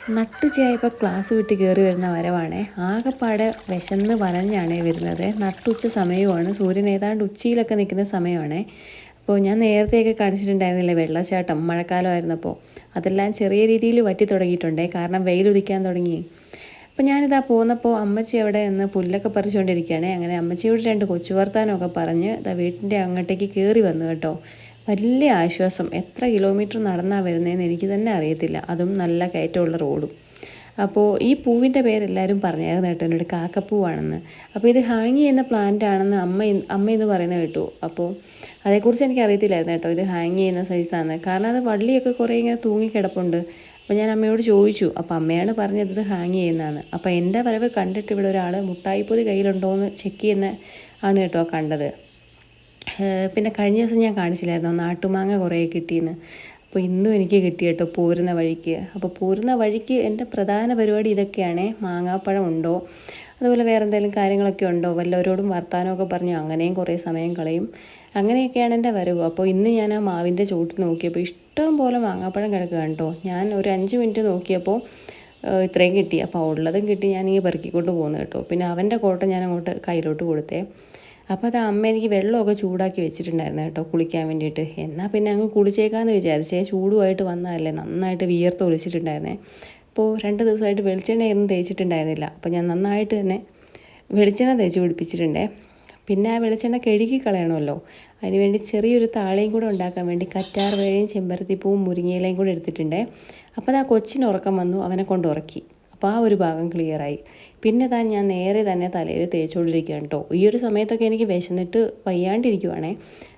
നട്ടുച്ചയായപ്പോൾ class വിട്ട് കയറി വരുന്ന വരവാണേ. ആകെപ്പാടെ വിശന്ന് വലഞ്ഞാണേ വരുന്നത്. നട്ടുച്ച സമയമാണ്, സൂര്യൻ ഏതാണ്ട് ഉച്ചയിലൊക്കെ നിൽക്കുന്ന സമയമാണേ. അപ്പോൾ ഞാൻ നേരത്തെയൊക്കെ കാണിച്ചിട്ടുണ്ടായിരുന്നില്ലേ വെള്ളച്ചാട്ടം, മഴക്കാലമായിരുന്നപ്പോൾ അതെല്ലാം ചെറിയ രീതിയിൽ വറ്റി തുടങ്ങിയിട്ടുണ്ടേ, കാരണം വെയിലുദിക്കാൻ തുടങ്ങി. അപ്പോൾ ഞാനിതാ പോന്നപ്പോൾ അമ്മച്ചി അവിടെ നിന്ന് പുല്ലൊക്കെ പറിച്ചുകൊണ്ടിരിക്കുകയാണേ. അങ്ങനെ അമ്മച്ചിയോട് രണ്ട് കൊച്ചു വർത്താനമൊക്കെ പറഞ്ഞ് ഇതാ വീട്ടിൻ്റെ അങ്ങോട്ടേക്ക് കയറി വന്നു കേട്ടോ. വലിയ ആശ്വാസം. എത്ര കിലോമീറ്റർ നടന്നാണ് വരുന്നതെന്ന് എനിക്ക് തന്നെ അറിയത്തില്ല, അതും നല്ല കയറ്റമുള്ള റോഡും. അപ്പോൾ ഈ പൂവിൻ്റെ പേരെല്ലാവരും പറഞ്ഞായിരുന്നു കേട്ടോ എന്നോട്, കാക്കപ്പൂവാണെന്ന്. അപ്പോൾ ഇത് ഹാങ് ചെയ്യുന്ന പ്ലാന്റ് ആണെന്ന് അമ്മയെന്ന് പറയുന്നത് കേട്ടു. അപ്പോൾ അതേക്കുറിച്ച് എനിക്ക് അറിയത്തില്ലായിരുന്നു കേട്ടോ, ഇത് ഹാങ് ചെയ്യുന്ന സൈസാണ്. കാരണം അത് വള്ളിയൊക്കെ കുറേ ഇങ്ങനെ തൂങ്ങിക്കിടപ്പുണ്ട്. അപ്പോൾ ഞാൻ അമ്മയോട് ചോദിച്ചു. അപ്പോൾ അമ്മയാണ് പറഞ്ഞത് ഇത് ഹാങ് ചെയ്യുന്നതാണ്. അപ്പോൾ എൻ്റെ വരവ് കണ്ടിട്ട് ഇവിടെ ഒരാൾ മുട്ടായിപ്പൊതി കയ്യിലുണ്ടോ എന്ന് ചെക്ക് ചെയ്യുന്ന ആണ് കേട്ടോ കണ്ടത്. പിന്നെ കഴിഞ്ഞ ദിവസം ഞാൻ കാണിച്ചില്ലായിരുന്നോ നാട്ടുമാങ്ങ കുറേ കിട്ടിയെന്ന്. അപ്പോൾ ഇന്നും എനിക്ക് കിട്ടി കേട്ടോ പോരുന്ന വഴിക്ക്. അപ്പോൾ പോരുന്ന വഴിക്ക് എൻ്റെ പ്രധാന പരിപാടി ഇതൊക്കെയാണ്. മാങ്ങാപ്പഴം ഉണ്ടോ, അതുപോലെ വേറെ എന്തെങ്കിലും കാര്യങ്ങളൊക്കെ ഉണ്ടോ, വല്ലവരോടും വർത്താനമൊക്കെ പറഞ്ഞു അങ്ങനെയും കുറേ സമയം കളയും. അങ്ങനെയൊക്കെയാണ് എൻ്റെ വരവ്. അപ്പോൾ ഇന്ന് ഞാൻ ആ മാവിൻ്റെ ചോട്ടിൽ നോക്കിയപ്പോൾ ഇഷ്ടം പോലെ മാങ്ങാപ്പഴം കിടക്കുക കേട്ടോ. ഞാൻ ഒരു 5 മിനിറ്റ് നോക്കിയപ്പോൾ ഇത്രയും കിട്ടി. അപ്പോൾ ഉള്ളതും കിട്ടി, ഞാനിങ്ങനെ പെറുക്കിക്കൊണ്ട് പോകുന്നു കേട്ടോ. പിന്നെ അവൻ്റെ കോട്ട ഞാൻ അങ്ങോട്ട് കയ്യിലോട്ട് കൊടുത്തേ. അപ്പോൾ അത് അമ്മ എനിക്ക് വെള്ളമൊക്കെ ചൂടാക്കി വെച്ചിട്ടുണ്ടായിരുന്നു കേട്ടോ കുളിക്കാൻ വേണ്ടിയിട്ട്. എന്നാൽ പിന്നെ അങ്ങ് കുളിച്ചേക്കാമെന്ന് വിചാരിച്ചേ. ചൂടുമായിട്ട് വന്നതല്ലേ, നന്നായിട്ട് വിയർത്ത് ഒലിച്ചിട്ടുണ്ടായിരുന്നേ. അപ്പോൾ 2 ദിവസമായിട്ട് വെളിച്ചെണ്ണയൊന്നും തേച്ചിട്ടുണ്ടായിരുന്നില്ല. അപ്പോൾ ഞാൻ നന്നായിട്ട് തന്നെ വെളിച്ചെണ്ണ തേച്ച് പിടിപ്പിച്ചിട്ടുണ്ടേ. പിന്നെ ആ വെളിച്ചെണ്ണ കഴുകി കളയണമല്ലോ, അതിനുവേണ്ടി ചെറിയൊരു താളയും കൂടെ ഉണ്ടാക്കാൻ വേണ്ടി കറ്റാർ വാഴയും ചെമ്പരത്തിപ്പൂവും മുരിങ്ങയിലയും കൂടെ എടുത്തിട്ടുണ്ടേ. അപ്പോൾ ആ കൊച്ചിന് ഉറക്കം വന്നു, അവനെ കൊണ്ട് ഉറക്കി. അപ്പോൾ ആ ഒരു ഭാഗം ക്ലിയറായി. പിന്നെ ഞാൻ നേരെ തന്നെ തലയിൽ തേച്ചുകൊണ്ടിരിക്കുകയാണ് കേട്ടോ. ഈ ഒരു സമയത്തൊക്കെ എനിക്ക് വിശന്നിട്ട് വയ്യാണ്ടിരിക്കുവാണേ.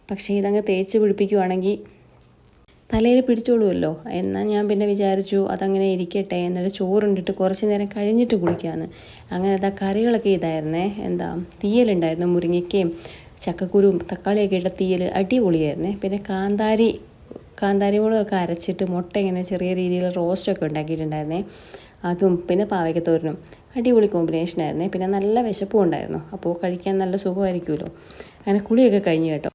പക്ഷേ ഇതങ്ങ് തേച്ച് പിടിപ്പിക്കുവാണെങ്കിൽ തലയിൽ പിടിച്ചോളുമല്ലോ. എന്നാൽ ഞാൻ പിന്നെ വിചാരിച്ചു അതങ്ങനെ ഇരിക്കട്ടെ, എന്നിട്ട് ചോറുണ്ടിട്ട് കുറച്ച് നേരം കഴിഞ്ഞിട്ട് കുളിക്കാമെന്ന്. അങ്ങനെ കറികളൊക്കെ ഇതായിരുന്നേ. തീയലുണ്ടായിരുന്നു, മുരിങ്ങയ്ക്കയും ചക്കക്കുരുവും തക്കാളിയൊക്കെ ഇട്ട തീയൽ അടിപൊളിയായിരുന്നേ. പിന്നെ കാന്താരി മുളകൊക്കെ അരച്ചിട്ട് മുട്ട ഇങ്ങനെ ചെറിയ രീതിയിൽ റോസ്റ്റൊക്കെ ഉണ്ടാക്കിയിട്ടുണ്ടായിരുന്നേ. അതും പിന്നെ പാവയ്ക്കത്തോരനും അടിപൊളി കോമ്പിനേഷനായിരുന്നേ. പിന്നെ നല്ല വിശപ്പും ഉണ്ടായിരുന്നു, അപ്പോൾ കഴിക്കാൻ നല്ല സുഖമായിരിക്കുമല്ലോ. അങ്ങനെ കുളിയൊക്കെ കഴിഞ്ഞു കേട്ടോ.